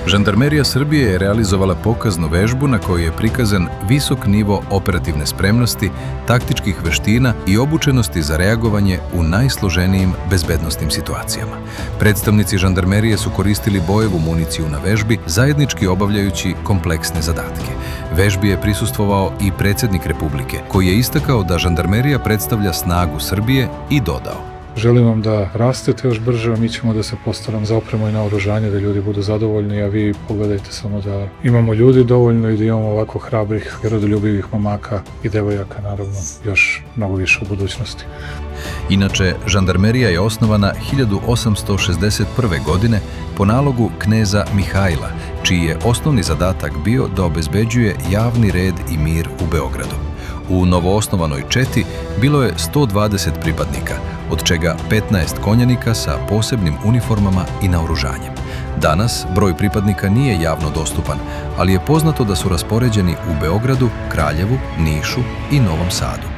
Žandarmerija Srbije je realizovala pokaznu vežbu na kojoj je prikazan visok nivo operativne spremnosti, taktičkih veština i obučenosti za reagovanje u najsloženijim bezbednosnim situacijama. Predstavnici žandarmerije su koristili bojevu municiju na vežbi, zajednički obavljajući kompleksne zadatke. Vežbi je prisustvovao i predsjednik Republike, koji je istakao da žandarmerija predstavlja snagu Srbije i dodao: Želim vam da rastete još brže, a mi ćemo da se postaram za opremu i naoružanje, da ljudi budu zadovoljni, a vi pogledajte samo da imamo ljudi dovoljno i da imamo ovako hrabrih i rodoljubivih momaka i devojaka, naravno, još mnogo više u budućnosti. Inače, žandarmerija je osnovana 1861. godine po nalogu kneza Mihajla, čiji je osnovni zadatak bio da obezbeđuje javni red i mir u Beogradu. U novoosnovanoj četi bilo je 120 pripadnika, od čega 15 konjanika sa posebnim uniformama i naoružanjem. Danas broj pripadnika nije javno dostupan, ali je poznato da su raspoređeni u Beogradu, Kraljevu, Nišu i Novom Sadu.